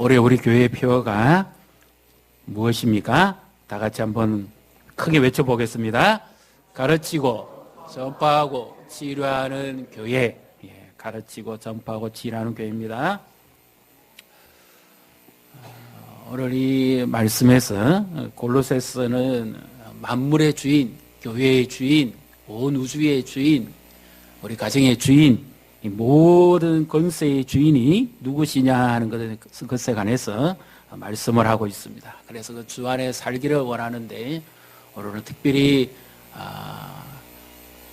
올해 우리 교회의 표어가 무엇입니까? 다 같이 한번 크게 외쳐보겠습니다. 가르치고 전파하고 치료하는 교회. 가르치고 전파하고 치료하는 교회입니다. 오늘 이 말씀에서 골로새서는 만물의 주인, 교회의 주인, 온 우주의 주인, 우리 가정의 주인, 이 모든 권세의 주인이 누구시냐 하는 것에 관해서 말씀을 하고 있습니다. 그래서 그 주 안에 살기를 원하는데 오늘은 특별히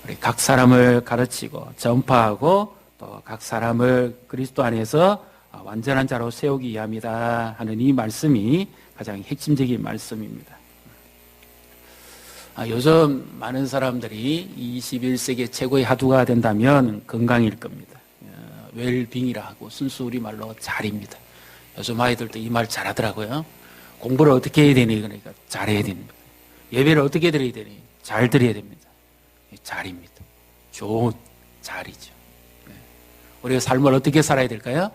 우리 각 사람을 가르치고 전파하고 또 각 사람을 그리스도 안에서 완전한 자로 세우기 위함이다 하는 이 말씀이 가장 핵심적인 말씀입니다. 요즘 많은 사람들이 21세기 최고의 화두가 된다면 건강일 겁니다. 웰빙이라 하고 순수 우리말로 잘입니다. 요즘 아이들도 이 말 잘하더라고요. 공부를 어떻게 해야 되니? 그러니까 잘해야 됩니다. 예배를 어떻게 드려야 되니? 잘 드려야 됩니다. 잘입니다. 좋은 잘이죠. 우리가 삶을 어떻게 살아야 될까요?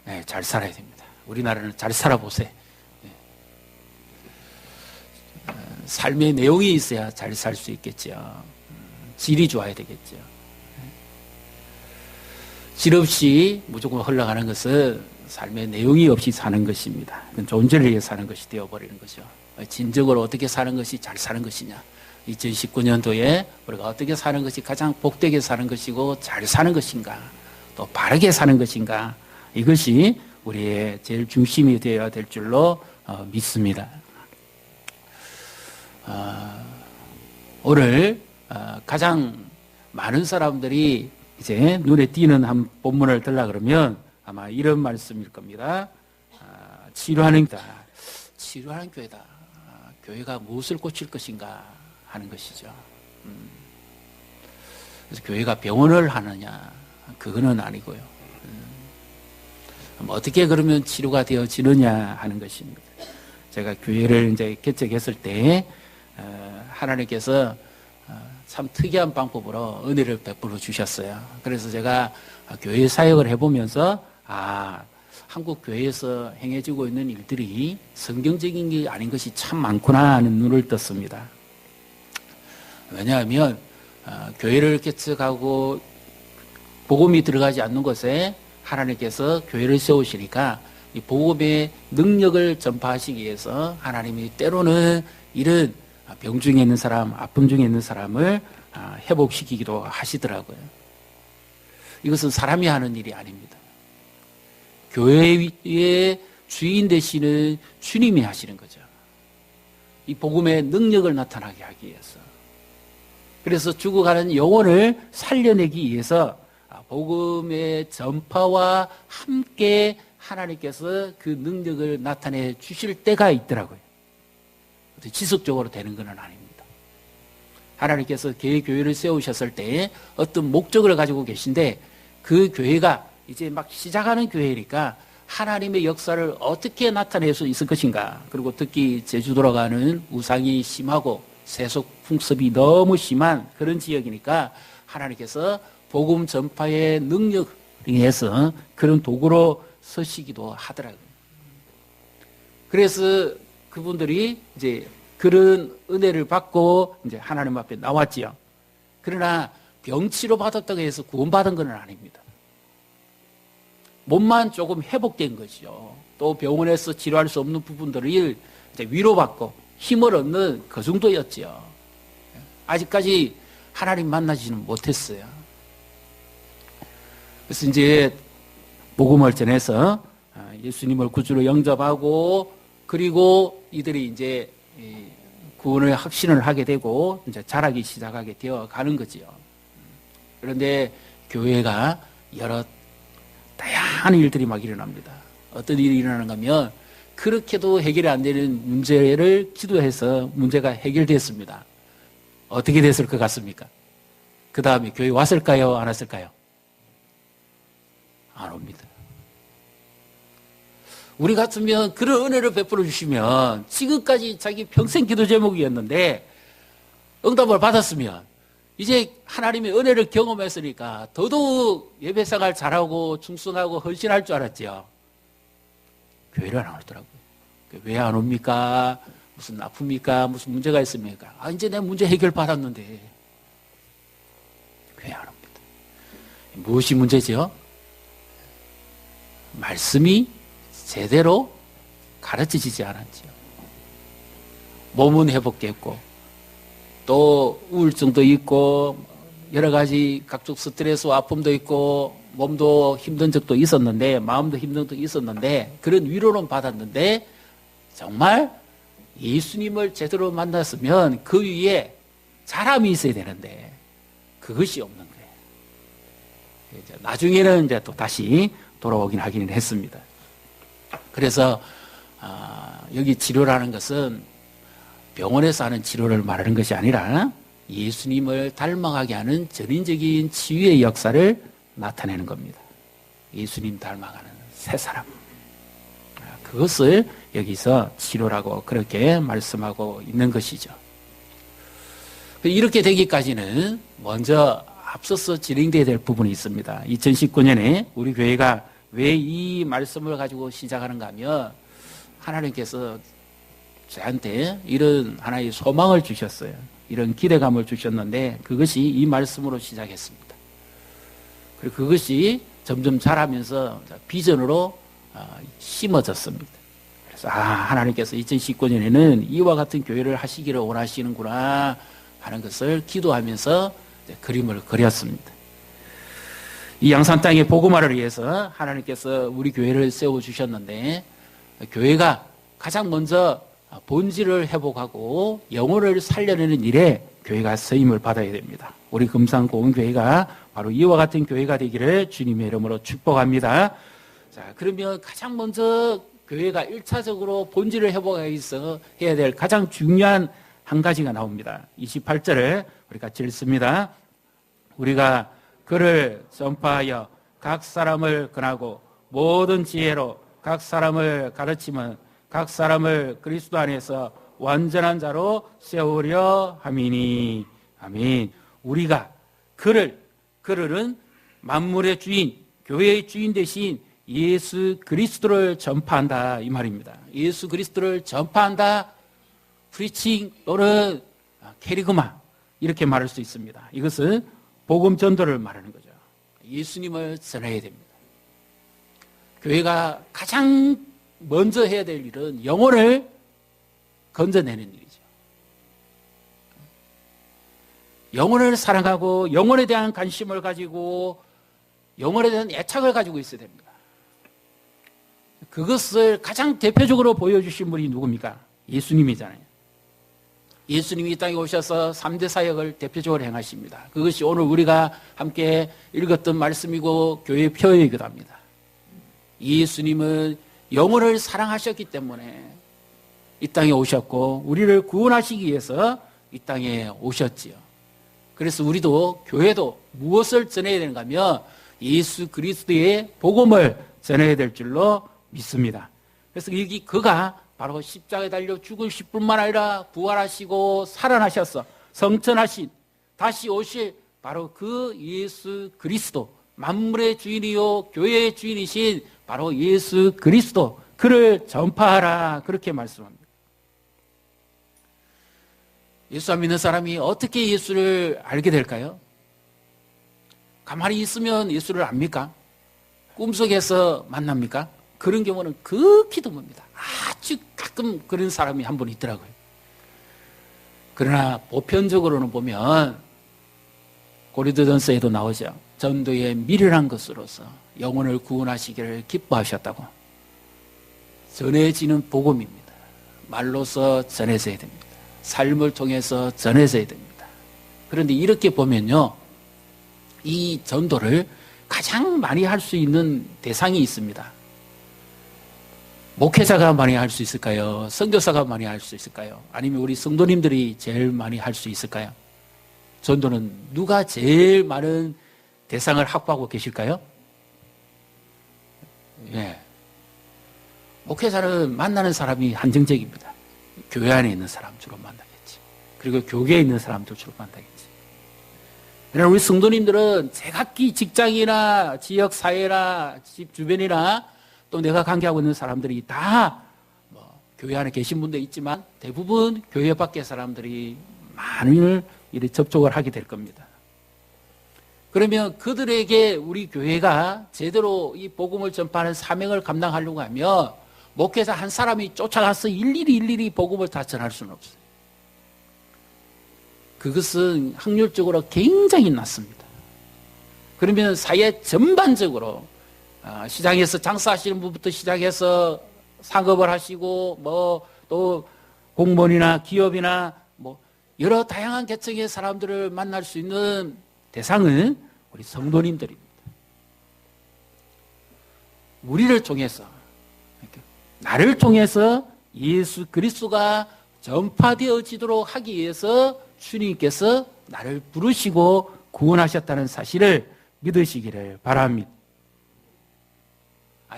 네, 잘 살아야 됩니다. 우리나라는 잘 살아보세요. 삶의 내용이 있어야 잘 살 수 있겠죠. 질이 좋아야 되겠죠. 질 없이 무조건 흘러가는 것은 삶의 내용이 없이 사는 것입니다. 그건 존재를 위해 사는 것이 되어버리는 거죠. 진정으로 어떻게 사는 것이 잘 사는 것이냐. 2019년도에 우리가 어떻게 사는 것이 가장 복되게 사는 것이고 잘 사는 것인가, 또 바르게 사는 것인가, 이것이 우리의 제일 중심이 되어야 될 줄로 믿습니다. 오늘 가장 많은 사람들이 이제 눈에 띄는 한 본문을 들라 그러면 아마 이런 말씀일 겁니다. 치료하는 교회다. 교회가 무엇을 고칠 것인가 하는 것이죠. 그래서 교회가 병원을 하느냐, 그거는 아니고요. 어떻게 그러면 치료가 되어지느냐 하는 것입니다. 제가 교회를 이제 개척했을 때 하나님께서 참 특이한 방법으로 은혜를 베풀어 주셨어요. 그래서 제가 교회 사역을 해보면서 한국 교회에서 행해지고 있는 일들이 성경적인 게 아닌 것이 참 많구나 하는 눈을 떴습니다. 왜냐하면 교회를 개척하고 복음이 들어가지 않는 곳에 하나님께서 교회를 세우시니까 이 복음의 능력을 전파하시기 위해서 하나님이 때로는 이런 병 중에 있는 사람, 아픔 중에 있는 사람을 회복시키기도 하시더라고요. 이것은 사람이 하는 일이 아닙니다. 교회의 주인 되시는 주님이 하시는 거죠. 이 복음의 능력을 나타나게 하기 위해서. 그래서 죽어가는 영혼을 살려내기 위해서 복음의 전파와 함께 하나님께서 그 능력을 나타내 주실 때가 있더라고요. 지속적으로 되는 건 아닙니다. 하나님께서 교회를 세우셨을 때 어떤 목적을 가지고 계신데 그 교회가 이제 막 시작하는 교회니까 하나님의 역사를 어떻게 나타낼 수 있을 것인가. 그리고 특히 제주도로 가는 우상이 심하고 세속 풍습이 너무 심한 그런 지역이니까 하나님께서 복음 전파의 능력을 위해서 그런 도구로 쓰시기도 하더라고요. 그래서 그분들이 이제 그런 은혜를 받고 이제 하나님 앞에 나왔지요. 그러나 병치료 받았다고 해서 구원받은 건 아닙니다. 몸만 조금 회복된 것이죠. 또 병원에서 치료할 수 없는 부분들을 이제 위로받고 힘을 얻는 그 정도였죠. 아직까지 하나님 만나지는 못했어요. 그래서 이제 복음을 전해서 예수님을 구주로 영접하고 그리고 이들이 이제 구원의 확신을 하게 되고 이제 자라기 시작하게 되어 가는 거지요. 그런데 교회가 여러 다양한 일들이 막 일어납니다. 어떤 일이 일어나는가 하면 그렇게도 해결이 안 되는 문제를 기도해서 문제가 해결됐습니다. 어떻게 됐을 것 같습니까? 그 다음에 교회 왔을까요? 안 왔을까요? 안 옵니다. 우리 같으면 그런 은혜를 베풀어 주시면 지금까지 자기 평생 기도 제목이었는데 응답을 받았으면 이제 하나님의 은혜를 경험했으니까 더더욱 예배생활 잘하고 충성하고 헌신할 줄 알았죠. 교회를 안 오더라고요. 왜 안 옵니까? 무슨 아픕니까? 무슨 문제가 있습니까? 이제 내 문제 해결 받았는데 왜 안 옵니다. 무엇이 문제죠? 말씀이 제대로 가르쳐지지 않았지요. 몸은 회복됐고 또 우울증도 있고 여러 가지 각종 스트레스와 아픔도 있고 몸도 힘든 적도 있었는데 마음도 힘든 적도 있었는데 그런 위로는 받았는데 정말 예수님을 제대로 만났으면 그 위에 자람이 있어야 되는데 그것이 없는 거예요. 나중에는 이제 또 다시 돌아오긴 하기는 했습니다. 그래서 여기 치료라는 것은 병원에서 하는 치료를 말하는 것이 아니라 예수님을 닮아가게 하는 전인적인 치유의 역사를 나타내는 겁니다. 예수님 닮아가는 새 사람. 그것을 여기서 치료라고 그렇게 말씀하고 있는 것이죠. 이렇게 되기까지는 먼저 앞서서 진행되어야 될 부분이 있습니다. 2019년에 우리 교회가 왜 이 말씀을 가지고 시작하는가 하면 하나님께서 저한테 이런 하나의 소망을 주셨어요. 이런 기대감을 주셨는데 그것이 이 말씀으로 시작했습니다. 그리고 그것이 점점 자라면서 비전으로 심어졌습니다. 그래서 하나님께서 2019년에는 이와 같은 교회를 하시기를 원하시는구나 하는 것을 기도하면서 그림을 그렸습니다. 이 양산 땅의 복음화를 위해서 하나님께서 우리 교회를 세워주셨는데 교회가 가장 먼저 본질을 회복하고 영혼을 살려내는 일에 교회가 쓰임을 받아야 됩니다. 우리 금산고은교회가 바로 이와 같은 교회가 되기를 주님의 이름으로 축복합니다. 자, 그러면 가장 먼저 교회가 1차적으로 본질을 회복하기 위해서 해야 될 가장 중요한 한 가지가 나옵니다. 28절을 우리 같이 읽습니다. 우리가 그를 전파하여 각 사람을 권하고 모든 지혜로 각 사람을 가르치면 각 사람을 그리스도 안에서 완전한 자로 세우려 함이니. 아멘. 우리가 그를은 만물의 주인, 교회의 주인 대신 예수 그리스도를 전파한다 이 말입니다. 예수 그리스도를 전파한다. 프리칭 또는 캐리그마 이렇게 말할 수 있습니다. 이것은 복음 전도를 말하는 거죠. 예수님을 전해야 됩니다. 교회가 가장 먼저 해야 될 일은 영혼을 건져내는 일이죠. 영혼을 사랑하고 영혼에 대한 관심을 가지고 영혼에 대한 애착을 가지고 있어야 됩니다. 그것을 가장 대표적으로 보여주신 분이 누굽니까? 예수님이잖아요. 예수님이 이 땅에 오셔서 3대 사역을 대표적으로 행하십니다. 그것이 오늘 우리가 함께 읽었던 말씀이고 교회의 표어이기도 합니다. 예수님은 영혼을 사랑하셨기 때문에 이 땅에 오셨고 우리를 구원하시기 위해서 이 땅에 오셨지요. 그래서 우리도 교회도 무엇을 전해야 되는가 하면 예수 그리스도의 복음을 전해야 될 줄로 믿습니다. 그래서 여기 그가 바로 십자가에 달려 죽으실 뿐만 아니라 부활하시고 살아나셔서 성천하신 다시 오실 바로 그 예수 그리스도 만물의 주인이요 교회의 주인이신 바로 예수 그리스도 그를 전파하라 그렇게 말씀합니다. 예수 안 믿는 사람이 어떻게 예수를 알게 될까요? 가만히 있으면 예수를 압니까? 꿈속에서 만납니까? 그런 경우는 극히 드뭅니다. 아주 가끔 그런 사람이 한 분 있더라고요. 그러나 보편적으로는 보면 고린도전서에도 나오죠. 전도의 미련한 것으로서 영혼을 구원하시기를 기뻐하셨다고. 전해지는 복음입니다. 말로서 전해져야 됩니다. 삶을 통해서 전해져야 됩니다. 그런데 이렇게 보면요, 이 전도를 가장 많이 할 수 있는 대상이 있습니다. 목회자가 많이 할 수 있을까요? 선교사가 많이 할 수 있을까요? 아니면 우리 성도님들이 제일 많이 할 수 있을까요? 전도는 누가 제일 많은 대상을 확보하고 계실까요? 예. 목회자는 만나는 사람이 한정적입니다. 교회 안에 있는 사람 주로 만나겠지. 그리고 교계에 있는 사람도 주로 만나겠지. 그러나 우리 성도님들은 제각기 직장이나 지역 사회나 집 주변이나 또 내가 관계하고 있는 사람들이 다 교회 안에 계신 분도 있지만 대부분 교회 밖의 사람들이 많은 이렇게 접촉을 하게 될 겁니다. 그러면 그들에게 우리 교회가 제대로 이 복음을 전파하는 사명을 감당하려고 하면 목회자 한 사람이 쫓아가서 일일이 복음을 다 전할 수는 없어요. 그것은 확률적으로 굉장히 낮습니다. 그러면 사회 전반적으로 시장에서 장사하시는 분부터 시작해서 상업을 하시고 또 공무원이나 기업이나 여러 다양한 계층의 사람들을 만날 수 있는 대상은 우리 성도님들입니다. 우리를 통해서, 나를 통해서 예수 그리스도가 전파되어지도록 하기 위해서 주님께서 나를 부르시고 구원하셨다는 사실을 믿으시기를 바랍니다.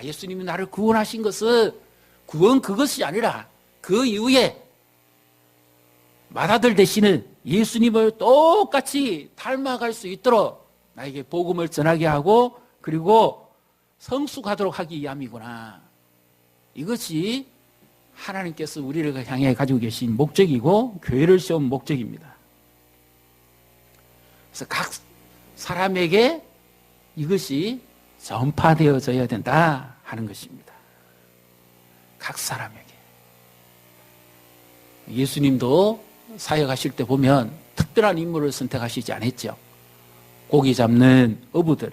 예수님이 나를 구원하신 것은 구원 그것이 아니라 그 이후에 맏아들 되시는 예수님을 똑같이 닮아갈 수 있도록 나에게 복음을 전하게 하고 그리고 성숙하도록 하기 위함이구나. 이것이 하나님께서 우리를 향해 가지고 계신 목적이고 교회를 세운 목적입니다. 그래서 각 사람에게 이것이 전파되어져야 된다 하는 것입니다. 각 사람에게. 예수님도 사역하실 때 보면 특별한 인물을 선택하시지 않았죠. 고기 잡는 어부들,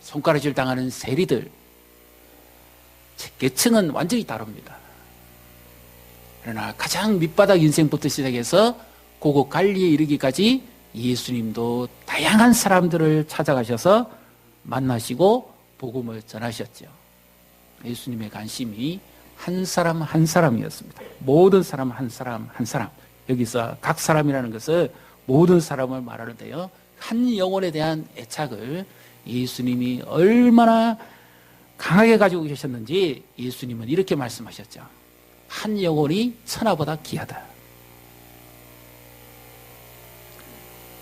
손가락질 당하는 세리들, 계층은 완전히 다릅니다. 그러나 가장 밑바닥 인생부터 시작해서 고급 관리에 이르기까지 예수님도 다양한 사람들을 찾아가셔서 만나시고 복음을 전하셨죠. 예수님의 관심이 한 사람 한 사람이었습니다. 모든 사람 한 사람 한 사람. 여기서 각 사람이라는 것은 모든 사람을 말하는데요. 한 영혼에 대한 애착을 예수님이 얼마나 강하게 가지고 계셨는지 예수님은 이렇게 말씀하셨죠. 한 영혼이 천하보다 귀하다.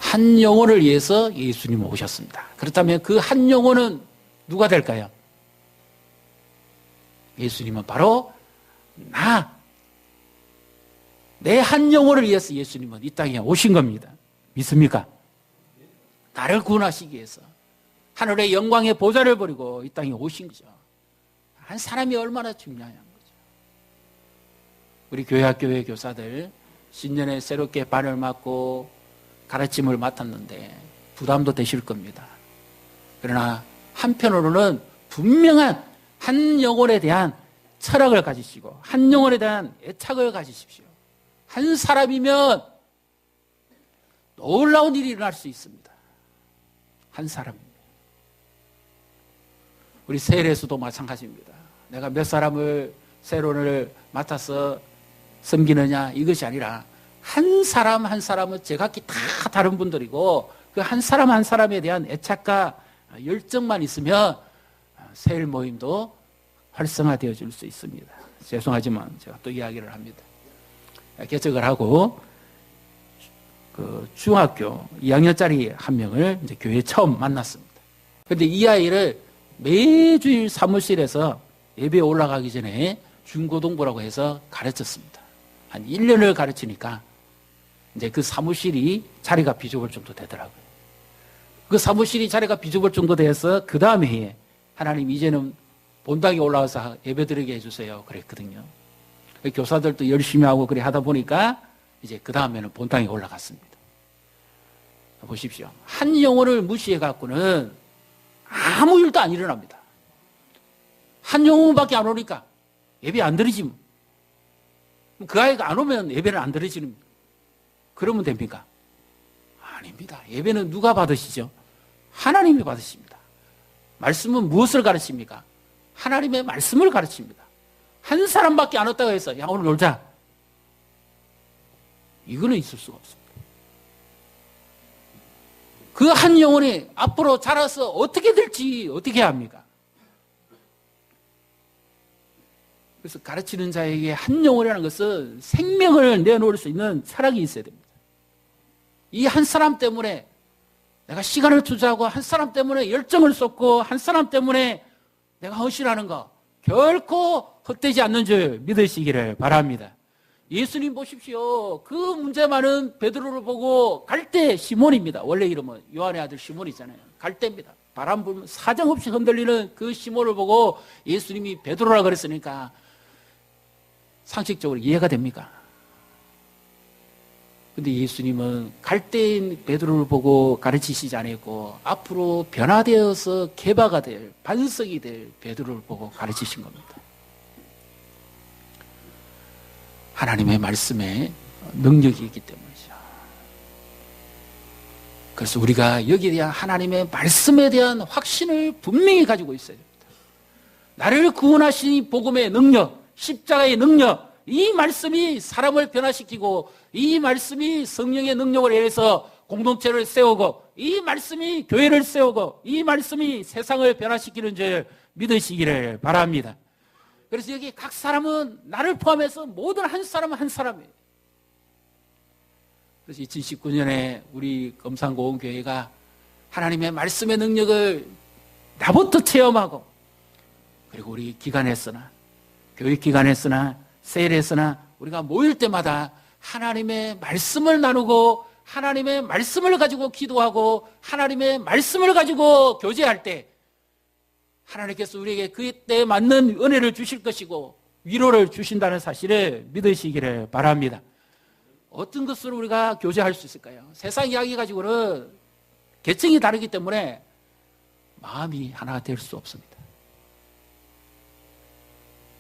한 영혼을 위해서 예수님은 오셨습니다. 그렇다면 그 한 영혼은 누가 될까요? 예수님은 바로 내 한 영혼을 위해서 예수님은 이 땅에 오신 겁니다. 믿습니까? 나를 구원하시기 위해서 하늘의 영광의 보좌를 버리고 이 땅에 오신 거죠. 한 사람이 얼마나 중요한 거죠. 우리 교회학교의 교사들 신년에 새롭게 반을 맡고 가르침을 맡았는데 부담도 되실 겁니다. 그러나 한편으로는 분명한 한 영혼에 대한 철학을 가지시고 한 영혼에 대한 애착을 가지십시오. 한 사람이면 놀라운 일이 일어날 수 있습니다. 한 사람입니다. 우리 세례에서도 마찬가지입니다. 내가 몇 사람을 세론을 맡아서 섬기느냐 이것이 아니라 한 사람 한 사람은 제각기 다 다른 분들이고 그 한 사람 한 사람에 대한 애착과 열정만 있으면 세일 모임도 활성화되어 줄 수 있습니다. 죄송하지만 제가 또 이야기를 합니다. 개척을 하고 그 중학교 2학년짜리 한 명을 이제 교회에 처음 만났습니다. 그런데 이 아이를 매주일 사무실에서 예배에 올라가기 전에 중고등부라고 해서 가르쳤습니다. 한 1년을 가르치니까 이제 그 사무실이 자리가 비좁을 정도 되더라고요. 그 사무실이 자리가 비좁을 정도 돼서 그 다음 해에 하나님 이제는 본당에 올라와서 예배드리게 해주세요 그랬거든요. 교사들도 열심히 하고 그래 하다 보니까 이제 그 다음에는 본당에 올라갔습니다. 보십시오. 한 영혼을 무시해 갖고는 아무 일도 안 일어납니다. 한 영혼밖에 안 오니까 예배 안 드리지. 그 아이가 안 오면 예배는 안 드리지는 그러면 됩니까? 아닙니다. 예배는 누가 받으시죠? 하나님이 받으십니다. 말씀은 무엇을 가르칩니까? 하나님의 말씀을 가르칩니다. 한 사람밖에 안 왔다고 해서 야 오늘 놀자. 이거는 있을 수가 없습니다. 그 한 영혼이 앞으로 자라서 어떻게 될지 어떻게 해야 합니까? 그래서 가르치는 자에게 한 영혼이라는 것은 생명을 내놓을 수 있는 철학이 있어야 됩니다. 이 한 사람 때문에 내가 시간을 투자하고 한 사람 때문에 열정을 쏟고 한 사람 때문에 내가 헌신하는 거 결코 헛되지 않는 줄 믿으시기를 바랍니다. 예수님 보십시오. 그 문제 많은 베드로를 보고 갈대 시몬입니다. 원래 이름은 요한의 아들 시몬이잖아요. 갈대입니다. 바람 불면 사정없이 흔들리는 그 시몬을 보고 예수님이 베드로라 그랬으니까 상식적으로 이해가 됩니까? 근데 예수님은 갈대인 베드로를 보고 가르치시지 않았고 앞으로 변화되어서 개바가 될, 반석이 될 베드로를 보고 가르치신 겁니다. 하나님의 말씀에 능력이 있기 때문이죠. 그래서 우리가 여기에 대한 하나님의 말씀에 대한 확신을 분명히 가지고 있어야 됩니다. 나를 구원하신 이 복음의 능력, 십자가의 능력, 이 말씀이 사람을 변화시키고 이 말씀이 성령의 능력을 인해서 공동체를 세우고 이 말씀이 교회를 세우고 이 말씀이 세상을 변화시키는 줄 믿으시기를 바랍니다. 그래서 여기 각 사람은 나를 포함해서 모든 한 사람은 한 사람이에요. 그래서 2019년에 우리 금산고원교회가 하나님의 말씀의 능력을 나부터 체험하고 그리고 우리 기관에서나 교육 기관에서나 세일에서나 우리가 모일 때마다 하나님의 말씀을 나누고 하나님의 말씀을 가지고 기도하고 하나님의 말씀을 가지고 교제할 때 하나님께서 우리에게 그때에 맞는 은혜를 주실 것이고 위로를 주신다는 사실을 믿으시기를 바랍니다. 어떤 것으로 우리가 교제할 수 있을까요? 세상 이야기 가지고는 계층이 다르기 때문에 마음이 하나가 될 수 없습니다.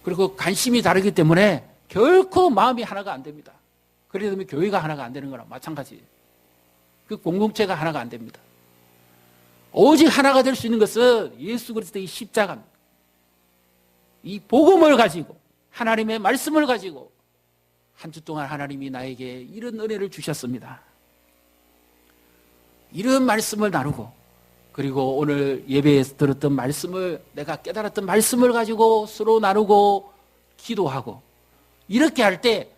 그리고 관심이 다르기 때문에 결코 마음이 하나가 안 됩니다. 그렇기 때문에 교회가 하나가 안 되는 거랑 마찬가지예요. 그 공동체가 하나가 안 됩니다. 오직 하나가 될 수 있는 것은 예수 그리스도의 십자가입니다. 이 복음을 가지고 하나님의 말씀을 가지고 한 주 동안 하나님이 나에게 이런 은혜를 주셨습니다. 이런 말씀을 나누고 그리고 오늘 예배에서 들었던 말씀을 내가 깨달았던 말씀을 가지고 서로 나누고 기도하고 이렇게 할 때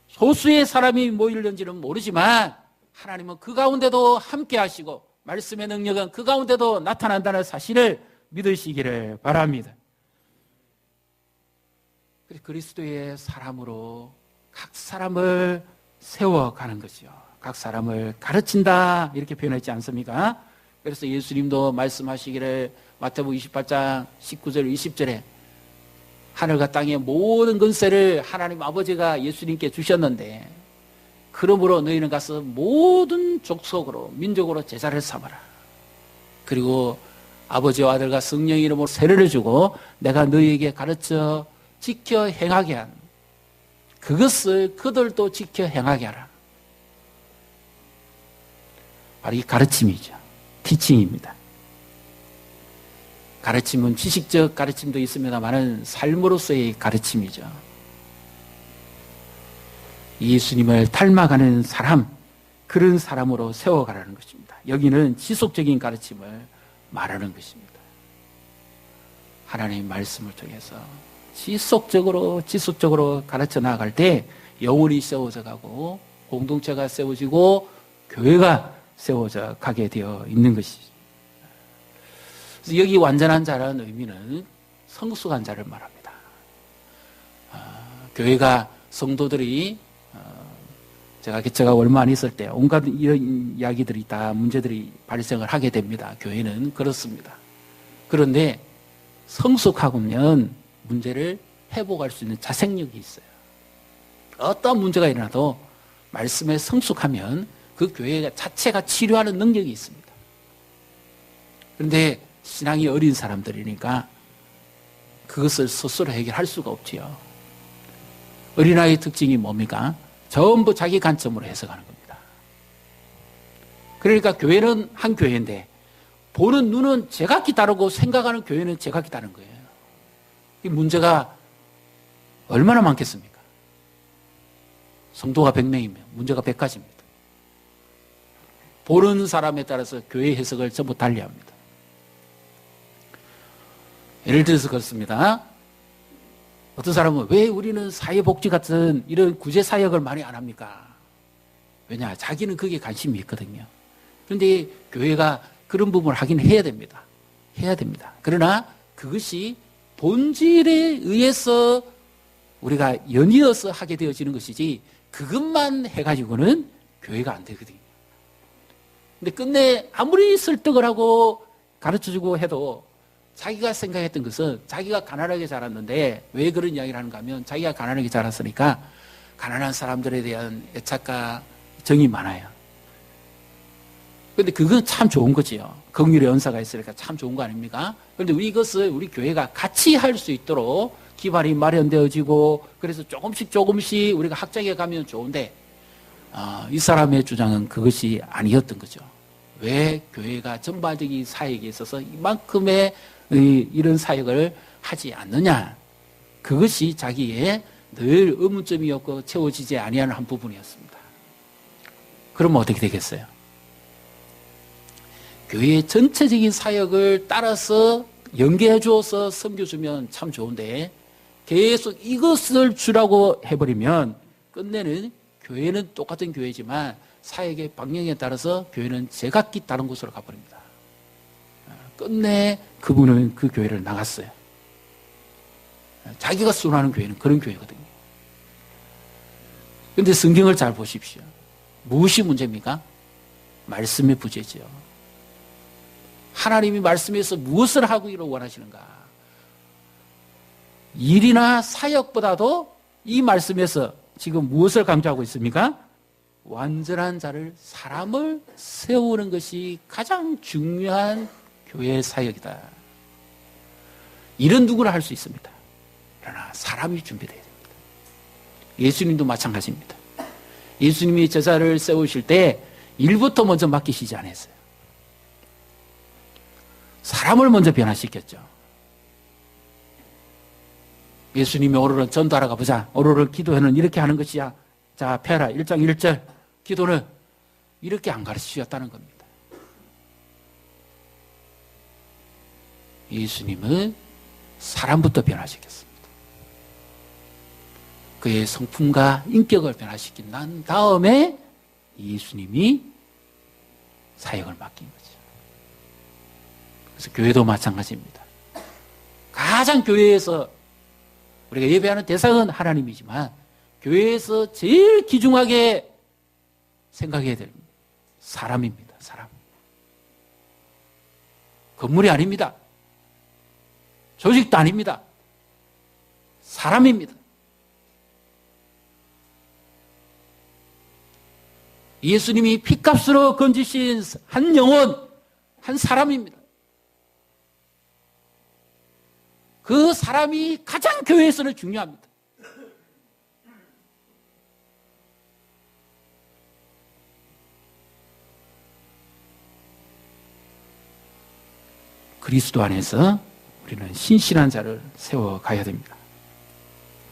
소수의 사람이 모일는지는 모르지만 하나님은 그 가운데도 함께 하시고 말씀의 능력은 그 가운데도 나타난다는 사실을 믿으시기를 바랍니다. 그리스도의 사람으로 각 사람을 세워가는 것이요. 각 사람을 가르친다 이렇게 표현했지 않습니까? 그래서 예수님도 말씀하시기를 마태복음 28장 19절 20절에 하늘과 땅의 모든 권세를 하나님 아버지가 예수님께 주셨는데 그러므로 너희는 가서 모든 족속으로 민족으로 제자를 삼아라. 그리고 아버지와 아들과 성령 이름으로 세례를 주고 내가 너희에게 가르쳐 지켜 행하게 한 그것을 그들도 지켜 행하게 하라. 바로 이 가르침이죠. 티칭입니다. 가르침은 지식적 가르침도 있습니다만 삶으로서의 가르침이죠. 예수님을 닮아가는 사람, 그런 사람으로 세워가라는 것입니다. 여기는 지속적인 가르침을 말하는 것입니다. 하나님의 말씀을 통해서 지속적으로 가르쳐 나아갈 때 영혼이 세워져 가고 공동체가 세워지고 교회가 세워져 가게 되어 있는 것이죠. 그래서 여기 완전한 자라는 의미는 성숙한 자를 말합니다. 교회가 성도들이 제가 얼마 안 있을 때 온갖 이런 이야기들이 다 문제들이 발생을 하게 됩니다. 교회는 그렇습니다. 그런데 성숙하면 문제를 회복할 수 있는 자생력이 있어요. 어떤 문제가 일어나도 말씀에 성숙하면 그 교회 자체가 치료하는 능력이 있습니다. 그런데 신앙이 어린 사람들이니까 그것을 스스로 해결할 수가 없지요. 어린아이의 특징이 뭡니까? 전부 자기 관점으로 해석하는 겁니다. 그러니까 교회는 한 교회인데 보는 눈은 제각기 다르고 생각하는 교회는 제각기 다른 거예요. 이 문제가 얼마나 많겠습니까? 성도가 100명이면 문제가 100가지입니다. 보는 사람에 따라서 교회 해석을 전부 달리합니다. 예를 들어서 그렇습니다. 어떤 사람은 왜 우리는 사회복지 같은 이런 구제사역을 많이 안 합니까? 왜냐? 자기는 그게 관심이 있거든요. 그런데 교회가 그런 부분을 하긴 해야 됩니다. 해야 됩니다. 그러나 그것이 본질에 의해서 우리가 연이어서 하게 되어지는 것이지 그것만 해가지고는 교회가 안 되거든요. 근데 끝내 아무리 설득을 하고 가르쳐주고 해도 자기가 생각했던 것은 자기가 가난하게 자랐는데 왜 그런 이야기를 하는가 하면 자기가 가난하게 자랐으니까 가난한 사람들에 대한 애착과 정이 많아요. 근데 그건 참 좋은 거지요. 긍휼의 은사가 있으니까 참 좋은 거 아닙니까? 그런데 이것을 우리 교회가 같이 할 수 있도록 기반이 마련되어지고 그래서 조금씩 우리가 확장해 가면 좋은데 이 사람의 주장은 그것이 아니었던 거죠. 왜 교회가 전반적인 사역에 있어서 이만큼의 이런 사역을 하지 않느냐. 그것이 자기의 늘 의문점이었고 채워지지 아니하는 한 부분이었습니다. 그러면 어떻게 되겠어요? 교회의 전체적인 사역을 따라서 연계해 주어서 섬겨주면 참 좋은데 계속 이것을 주라고 해버리면 끝내는 교회는 똑같은 교회지만 사역의 방향에 따라서 교회는 제각기 다른 곳으로 가버립니다. 끝내 그분은 그 교회를 나갔어요. 자기가 순화하는 교회는 그런 교회거든요. 그런데 성경을 잘 보십시오. 무엇이 문제입니까? 말씀의 부재죠. 하나님이 말씀에서 무엇을 하기를 원하시는가? 일이나 사역보다도 이 말씀에서 지금 무엇을 강조하고 있습니까? 완전한 자를, 사람을 세우는 것이 가장 중요한 교회 사역이다. 일은 누구나 할 수 있습니다. 그러나 사람이 준비되어야 됩니다. 예수님도 마찬가지입니다. 예수님이 제자를 세우실 때 일부터 먼저 맡기시지 않았어요. 사람을 먼저 변화시켰죠. 예수님이 오늘은 전도하러 가보자. 오늘은 기도회는 이렇게 하는 것이야. 자, 펴라. 1장 1절. 기도는 이렇게 안 가르치셨다는 겁니다. 예수님은 사람부터 변화시켰습니다. 그의 성품과 인격을 변화시킨 난 다음에 예수님이 사역을 맡긴 거죠. 그래서 교회도 마찬가지입니다. 가장 교회에서 우리가 예배하는 대상은 하나님이지만 교회에서 제일 귀중하게 생각해야 될 사람입니다. 사람. 건물이 아닙니다. 조직도 아닙니다. 사람입니다. 예수님이 핏값으로 건지신 한 영혼, 한 사람입니다. 그 사람이 가장 교회에서는 중요합니다. 그리스도 안에서 우리는 신실한 자를 세워가야 됩니다.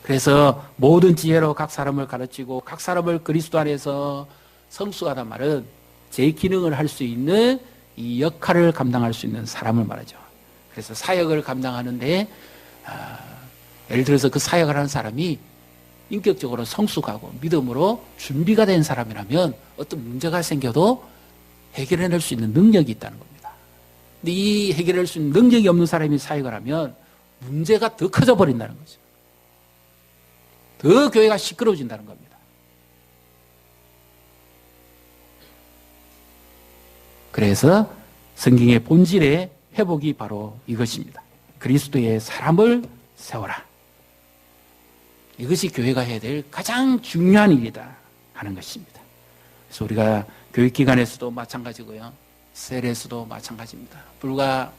그래서 모든 지혜로 각 사람을 가르치고 각 사람을 그리스도 안에서 성숙하단 말은 제 기능을 할 수 있는 이 역할을 감당할 수 있는 사람을 말하죠. 그래서 사역을 감당하는데 예를 들어서 그 사역을 하는 사람이 인격적으로 성숙하고 믿음으로 준비가 된 사람이라면 어떤 문제가 생겨도 해결해낼 수 있는 능력이 있다는 겁니다. 근데 이 해결할 수 있는 능력이 없는 사람이 사역을 하면 문제가 더 커져 버린다는 거죠. 더 교회가 시끄러워진다는 겁니다. 그래서 성경의 본질의 회복이 바로 이것입니다. 그리스도의 사람을 세워라. 이것이 교회가 해야 될 가장 중요한 일이다 하는 것입니다. 그래서 우리가 교육기관에서도 마찬가지고요. 셀에서도 마찬가지입니다. 불과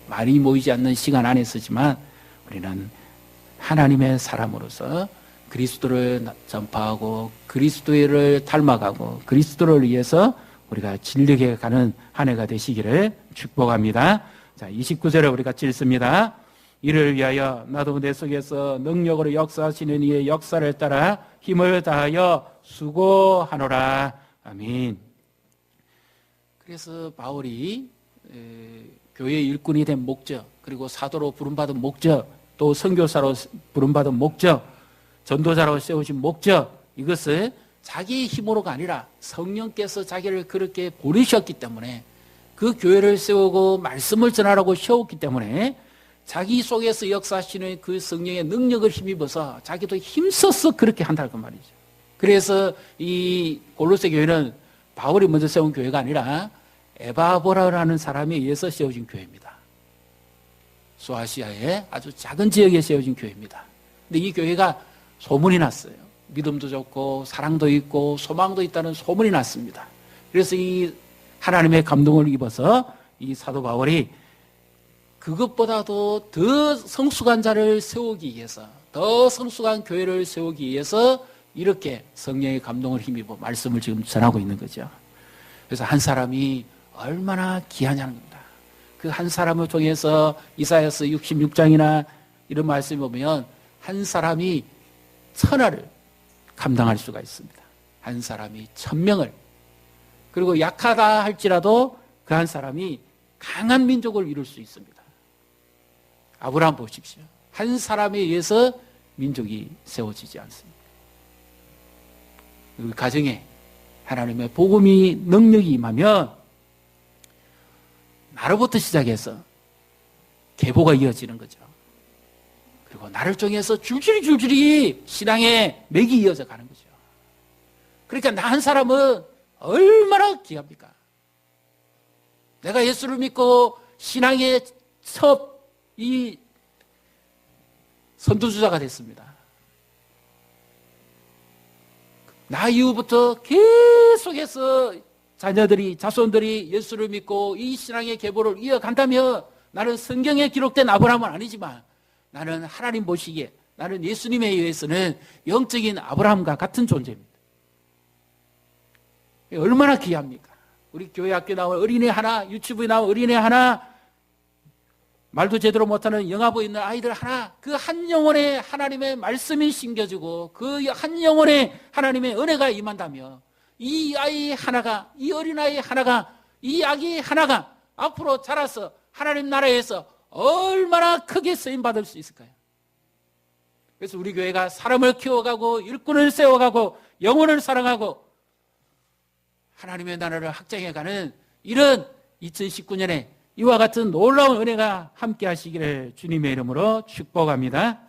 많이 모이지 않는 시간 안에서지만 우리는 하나님의 사람으로서 그리스도를 전파하고 그리스도를 닮아가고 그리스도를 위해서 우리가 진력해 가는 한 해가 되시기를 축복합니다. 자, 29절에 우리 같이 읽습니다. 이를 위하여 나도 내 속에서 능력으로 역사하시는 이의 역사를 따라 힘을 다하여 수고하노라. 아멘. 그래서 바울이 교회의 일꾼이 된 목적, 그리고 사도로 부름받은 목적, 또 선교사로 부름받은 목적, 전도자로 세우신 목적, 이것을 자기의 힘으로가 아니라 성령께서 자기를 그렇게 보내셨기 때문에 그 교회를 세우고 말씀을 전하라고 세웠기 때문에 자기 속에서 역사하시는 그 성령의 능력을 힘입어서 자기도 힘써서 그렇게 한다는 그 말이죠. 그래서 이 골로새 교회는 바울이 먼저 세운 교회가 아니라 에바보라라는 사람에 의해서 세워진 교회입니다. 소아시아의 아주 작은 지역에 세워진 교회입니다. 근데 이 교회가 소문이 났어요. 믿음도 좋고 사랑도 있고 소망도 있다는 소문이 났습니다. 그래서 이 하나님의 감동을 입어서 이 사도 바울이 그것보다도 더 성숙한 자를 세우기 위해서, 더 성숙한 교회를 세우기 위해서 이렇게 성령의 감동을 힘입어 말씀을 지금 전하고 있는 거죠. 그래서 한 사람이 얼마나 귀하냐는 겁니다. 그 한 사람을 통해서 이사야서 66장이나 이런 말씀을 보면 한 사람이 천하를 감당할 수가 있습니다. 한 사람이 1000명을, 그리고 약하다 할지라도 그 한 사람이 강한 민족을 이룰 수 있습니다. 아브라함 보십시오. 한 사람에 의해서 민족이 세워지지 않습니다. 그 가정에 하나님의 복음이 능력이 임하면 나로부터 시작해서 계보가 이어지는 거죠. 그리고 나를 통해서 줄줄이 신앙의 맥이 이어져 가는 거죠. 그러니까 나 한 사람은 얼마나 귀합니까? 내가 예수를 믿고 신앙의 첫 이 선두주자가 됐습니다. 나 이후부터 계속해서 자손들이 예수를 믿고 이 신앙의 계보를 이어간다면 나는 성경에 기록된 아브라함은 아니지만 나는 하나님 보시기에 나는 예수님에 의해서는 영적인 아브라함과 같은 존재입니다. 얼마나 귀합니까? 우리 교회 학교 나온 어린애 하나, 유치부에 나온 어린애 하나, 말도 제대로 못하는 영아부에 있는 아이들 하나, 그 한 영혼에 하나님의 말씀이 심겨지고 그 한 영혼에 하나님의 은혜가 임한다며 이 아이 하나가, 이 어린아이 하나가, 이 아기 하나가 앞으로 자라서 하나님 나라에서 얼마나 크게 쓰임받을 수 있을까요? 그래서 우리 교회가 사람을 키워가고 일꾼을 세워가고 영혼을 사랑하고 하나님의 나라를 확장해가는 이런 2019년에 이와 같은 놀라운 은혜가 함께 하시기를 주님의 이름으로 축복합니다.